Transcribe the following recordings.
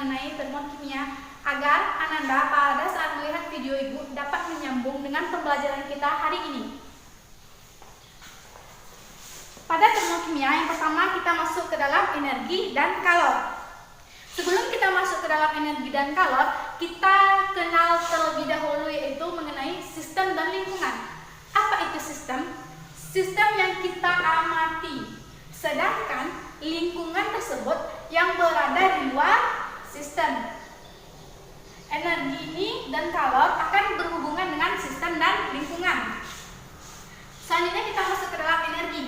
mengenai termokimia agar Ananda pada saat melihat video Ibu dapat menyambung dengan pembelajaran kita hari ini. Pada termokimia yang pertama kita masuk ke dalam energi dan kalor. Sebelum kita masuk ke dalam energi dan kalor, kita kenal terlebih dahulu yaitu mengenai sistem dan lingkungan. Apa itu sistem? Sistem yang kita amati, sedangkan lingkungan tersebut yang berada di luar sistem. Energi ini dan kalor akan berhubungan dengan sistem dan lingkungan. Selanjutnya kita masuk ke dalam energi.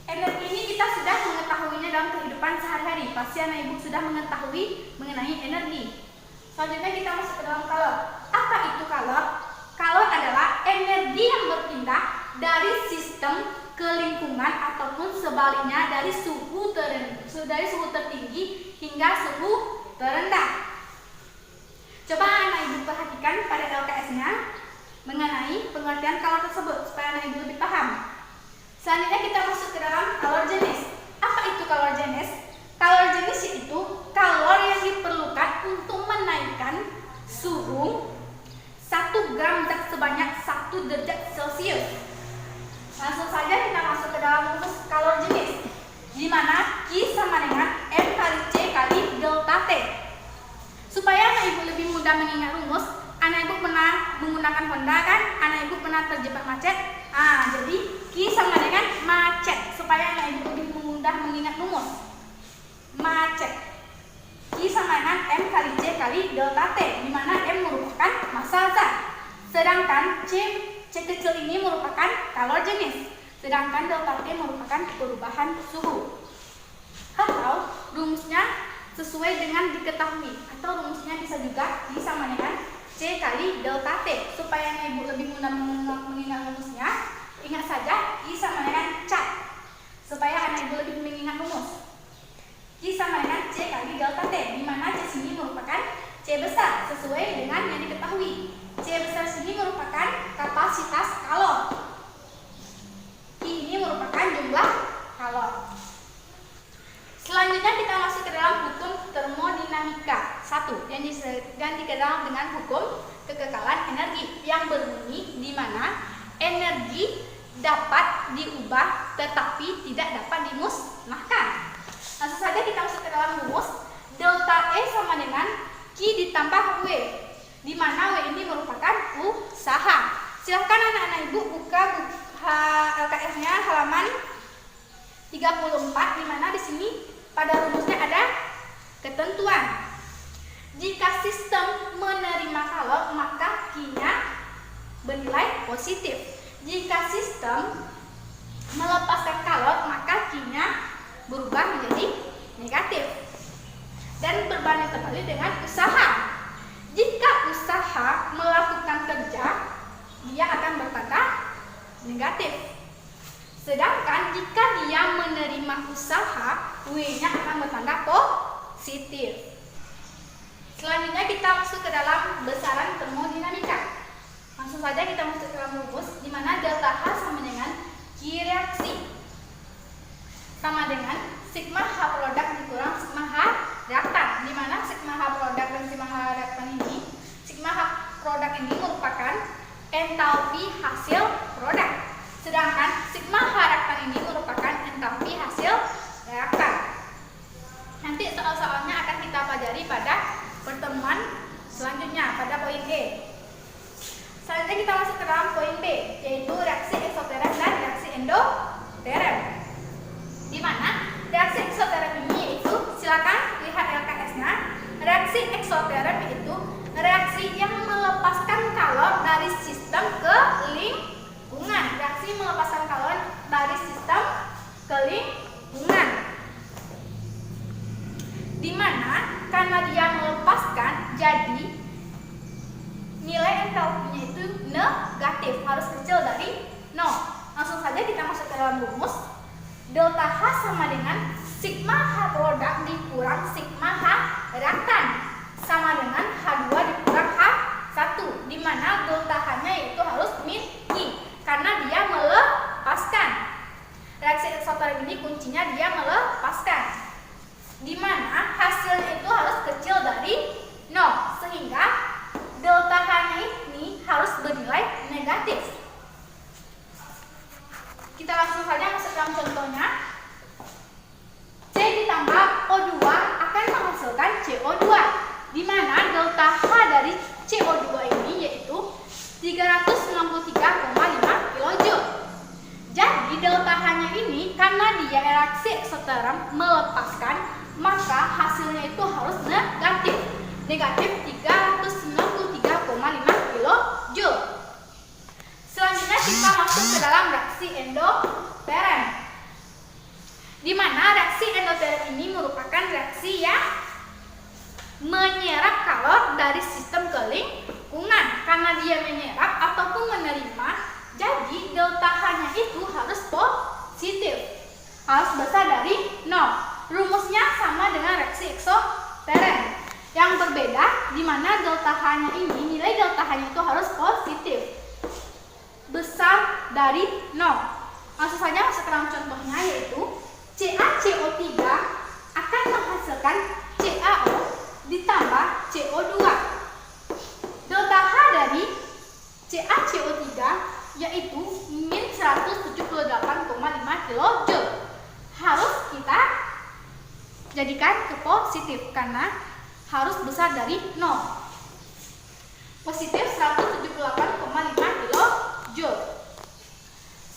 Energi ini kita sudah mengetahuinya dalam kehidupan sehari-hari. Pasti anak ibu sudah mengetahui mengenai energi. Selanjutnya kita masuk ke dalam kalor. Apa itu kalor? Kalor adalah energi yang berpindah dari sistem ke lingkungan ataupun sebaliknya dari suhu tertinggi hingga suhu terendah. Coba anak ibu perhatikan pada LKS-nya mengenai pengertian kalor tersebut supaya anak ibu lebih paham. Selanjutnya kita masuk ke dalam kalor jenis. Apa itu kalor jenis? Kalor jenis itu kalor yang diperlukan untuk menaikkan suhu 1 gram zat sebanyak 1 derajat Celcius. Langsung saja kita masuk ke dalam rumus kalor jenis, di mana Q sama dengan M kali C kali delta T. Supaya anak ibu lebih mudah mengingat rumus, anak ibu pernah menggunakan Honda kan? Anak ibu pernah terjebak macet? Jadi Q sama dengan macet. Supaya anak ibu lebih mudah mengingat rumus, macet. Q sama dengan M kali C kali delta T, di mana M merupakan massa zat, sedangkan C kecil ini merupakan kalor jenis, sedangkan delta T merupakan perubahan suhu. Atau rumusnya sesuai dengan diketahui, atau rumusnya bisa juga sama dengan C kali delta T. Supaya anak ibu lebih mudah mengingat rumusnya, ingat saja I sama dengan C, supaya anak ibu lebih mengingat rumus. I sama dengan C kali delta T, di mana C sini merupakan C besar sesuai dengan yang diketahui. C besar sini merupakan kapasitas kalor. I ini merupakan jumlah kalor. Selanjutnya kita masuk ke dalam hukum termodinamika 1 yang dikenal dengan hukum kekekalan energi, yang berbunyi di mana energi dapat diubah tetapi tidak dapat dimusnahkan. Langsung saja kita masuk ke dalam rumus. Delta E sama dengan Q ditambah W, di mana W ini merupakan usaha. Silahkan anak-anak ibu buka LKS-nya halaman 34, di mana di sini pada rumusnya ada ketentuan. Jika sistem menerima kalor, maka Q-nya bernilai positif. Jika sistem melepaskan kalor, maka Q-nya berubah menjadi negatif. Dan berbanding terbalik dengan usaha. Jika usaha melakukan kerja, dia akan bertanda negatif. Sedangkan jika dia menerima usaha, W-nya akan bertanda positif. Selanjutnya kita masuk ke dalam besaran termodinamika. Langsung saja kita masuk ke dalam rumus, di mana delta H sama dengan Q reaksi sama dengan sigma H produk dikurang sigma H reaktan, di mana sigma H produk dan sigma H reaktan ini, sigma H produk ini merupakan entalpi hasil produk, sedangkan sigma H reaktan ini merupakan entalpi hasil reaktan. Nanti soal-soalnya akan kita pelajari pada pertemuan selanjutnya pada poin E. Selanjutnya kita masuk ke dalam poin B, yaitu reaksi eksoterm dan reaksi endoterm. Di mana reaksi eksoterm ini yaitu, silakan lihat LKS-nya. Reaksi eksoterm itu reaksi yang melepaskan kalor dari sistem ke lingkungan. Reaksi melepaskan kalor dari sistem ke lingkungan, di mana karena dia melepaskan, jadi nilai entalpinya itu negatif, harus kecil dari 0. Langsung saja kita masuk ke dalam rumus. Delta H sama dengan sigma H produk dikurang sigma H reaktan, sama dengan H2 dikurang H1, di mana delta H-nya itu harus mini karena dia melepaskan. Reaksi eksoterm ini kuncinya dia melepaskan, di mana hasilnya melepaskan, maka hasilnya itu harus negatif. Negatif 393,5 kilojoule. Selanjutnya kita masuk ke dalam reaksi endotherm, di mana reaksi endotherm ini merupakan reaksi yang menyerap kalor dari sistem ke lingkungan. Karena dia menyerap ataupun menerima, jadi delta H-nya itu harus positif, harus besar dari 0. Rumusnya sama dengan reaksi eksotherm. Yang berbeda di mana delta H-nya ini, nilai delta H-nya itu harus positif, besar dari 0. Langsung saja masuk ke dalam contohnya, yaitu CaCO3 akan menghasilkan CaO ditambah CO2. Delta H dari CaCO3 yaitu min 178,5 kilojoule. Harus kita jadikan ke positif karena harus besar dari 0. Positif 178,5 kilojoule.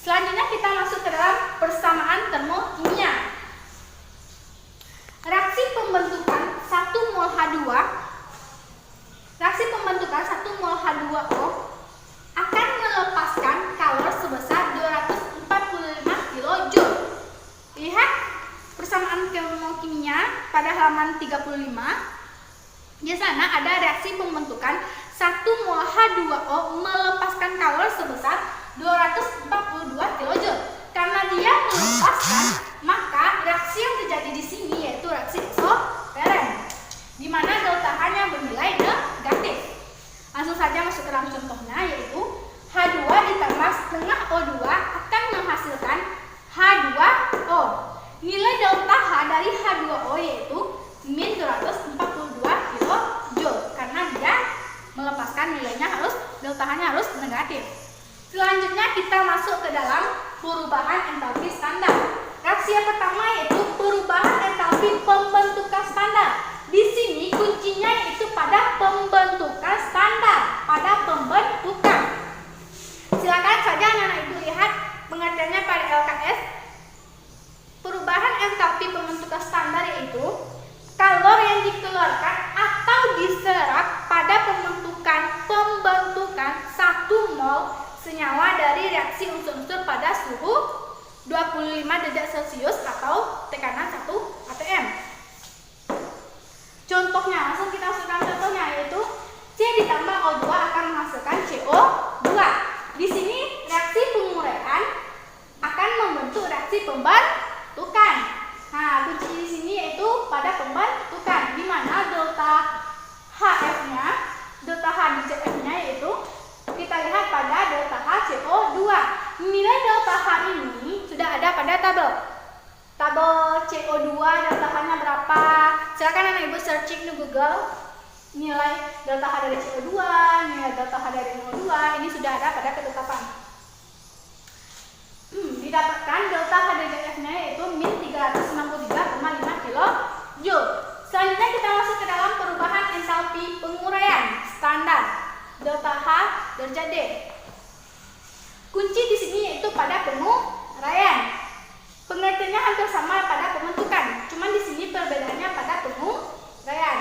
Selanjutnya kita masuk ke dalam persamaan termokimia. Reaksi pembentukan 1 mol H2, reaksi pembentukan 1 mol H2O akan melepaskan kalor sebesar 245 kilojoule. Lihat persamaan termokimia pada halaman 35. Di sana ada reaksi pembentukan 1 mol H2O melepaskan kalor sebesar 242 kilojoule. Karena dia melepaskan, maka reaksi yang terjadi di sini yaitu reaksi eksotherm, di mana delta H-nya bernilai negatif. Langsung saja masuk ke dalam contohnya, yaitu H2 ditambah setengah O2 akan menghasilkan H2O. Nilai delta H dari H2O yaitu min 242 kilojoule karena dia melepaskan, nilainya harus, delta H-nya harus negatif. Selanjutnya kita masuk ke dalam perubahan entalpi standar. Reaksi yang pertama yaitu perubahan entalpi pembentukan standar. Di sini kuncinya yaitu pada pembentukan standar, pada pembentukan. Silakan saja anak-anak ibu lihat pengertiannya pada LKS. Perubahan entalpi pembentukan standar yaitu kalor yang dikeluarkan atau diserap pada pembentukan 1 mol senyawa dari reaksi unsur-unsur pada suhu 25 derajat Celcius atau tekanan 1 atm. Contohnya, langsung kita masukkan contohnya, yaitu C ditambah O2 akan menghasilkan CO2. Di sini reaksi penguraian akan membentuk reaksi pembentukan. Nah, kunci di sini yaitu pada pembentukan, di mana delta HF-nya, delta H di CF-nya yaitu kita lihat pada delta H CO2. Nilai delta H ini sudah ada pada tabel. Tabel CO2 delta H-nya berapa? Silakan anak ibu searching di Google nilai delta H dari CO2, nilai delta H dari NO2. Ini sudah ada pada ketetapan. Didapatkan delta H dari CF-nya yaitu min 363,5 kilojoule. Selanjutnya kita masuk ke dalam perubahan entalpi penguraian standar. Delta H derajat D. Kunci di sini yaitu pada penguraian. Pengertiannya hampir sama pada pembentukan, cuma di sini perbedaannya pada penguraian.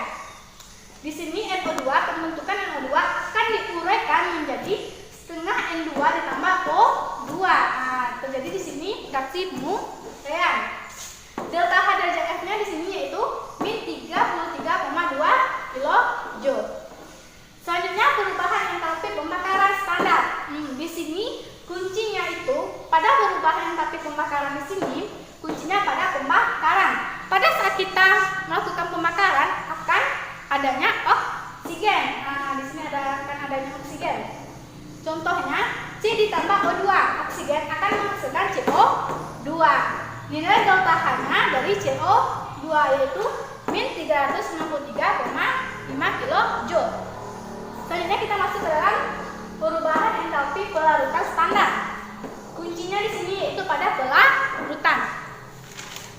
Di sini NO2, pembentukan NO2 akan diuraikan menjadi setengah N2 ditambah O2. Nah, terjadi di sini reaksi penguraian. Delta H derajat F-nya di sini yaitu min 33,2 kilojoule. Selanjutnya perubahan entalpi pembakaran standar. Di sini kuncinya itu pada perubahan entalpi pembakaran di sini, kuncinya pada pembakaran. Pada saat kita melakukan pembakaran akan adanya oksigen. Nah, di sini akan adanya oksigen. Contohnya C ditambah O2, oksigen akan menghasilkan CO2. Nilai delta H-nya dari CO2 yaitu min 363,5 kilojoule. Selanjutnya kita masuk ke dalam perubahan entalpi pelarutan standar. Kuncinya di sini yaitu pada pelarutan.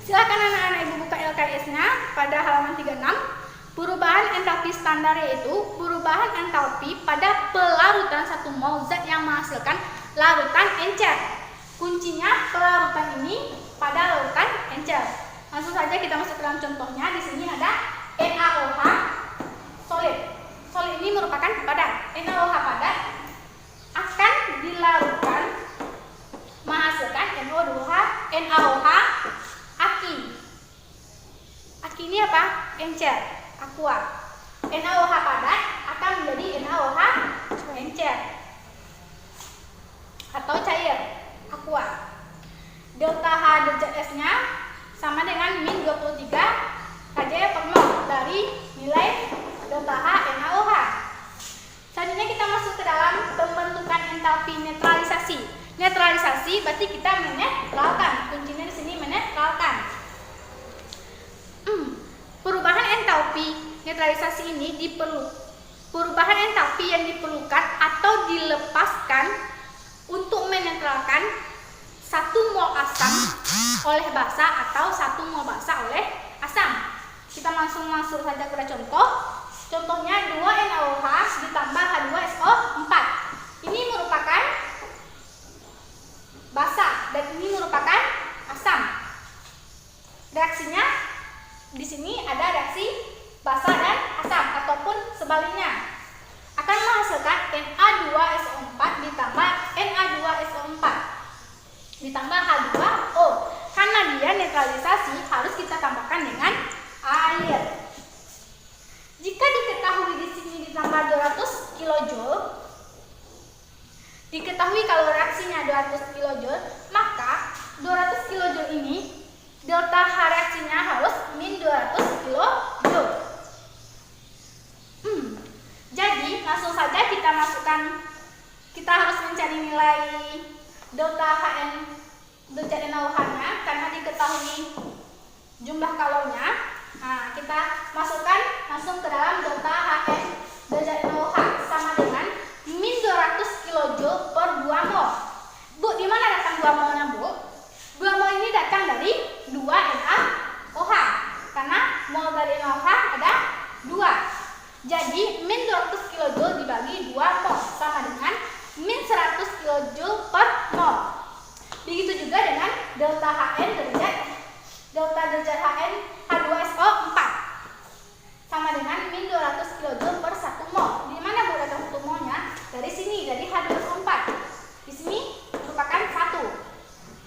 Silakan anak-anak ibu buka LKS-nya pada halaman 36. Perubahan entalpi standar yaitu perubahan entalpi pada pelarutan 1 mol zat yang menghasilkan larutan encer. Kuncinya pelarutan ini pada larutan encer. Langsung saja kita masuk ke dalam contohnya. Di sini ada NaOH solid. Solid ini merupakan padat. NaOH padat akan dilarutkan menghasilkan NaOH aki. Aki ini apa? Encer, aqua. NaOH padat akan menjadi NaOH encer atau cair, aqua. Delta H derajat S-nya sama dengan min 23 kJ per mol dari nilai delta H NaOH. Selanjutnya kita masuk ke dalam pembentukan entalpi netralisasi. Netralisasi berarti kita menetralkan. Kuncinya di sini menetralkan. Perubahan entalpi netralisasi ini perubahan entalpi yang diperlukan atau dilepaskan untuk menetralkan 1 mol asam oleh basa atau 1 mol basa oleh asam. Kita langsung masuk saja ke contoh. Contohnya 2 NaOH ditambah H2SO4. Ini merupakan basa dan ini merupakan asam. Reaksinya di sini ada reaksi basa dan asam ataupun sebaliknya. Akan menghasilkan Na2SO4 ditambah Na2SO4 ditambah H2O. Karena dia netralisasi harus kita tambahkan dengan air. Jika diketahui di sini ditambah 200 kJ, diketahui kalau reaksinya 200 kJ, maka 200 kJ ini delta H reaksinya harus min 200 kJ. Jadi langsung saja kita masukkan, kita harus mencari nilai delta HN derajat NaOH-nya karena diketahui jumlah kalornya. Nah, kita masukkan langsung ke dalam delta HN derajat NaOH sama dengan min 200 kJ per 2 mol. Bu, di mana datang 2 molnya, Bu? 2 mol ini datang dari 2 NaOH. Karena mol dari NaOH ada 2. Jadi min 200 kJ dibagi 2 mol sama dengan min 100 kJ per mol. Begitu juga dengan delta HN derajat HN H2SO4 sama dengan min 200 kJ per 1 mol. Di mana Bu datang 1 molnya? Dari sini, dari H2SO4. Di sini merupakan 1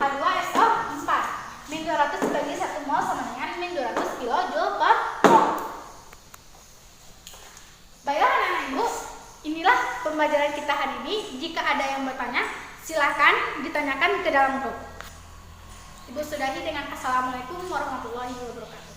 H2SO4. Min 200 dibagi 1 mol sama dengan min 200 kJ per mol. Baiklah anak-anak Ibu, inilah pembelajaran kita hari ini. Jika ada yang bertanya, silakan ditanyakan ke dalam grup. Ibu sudahi dengan Assalamualaikum warahmatullahi wabarakatuh.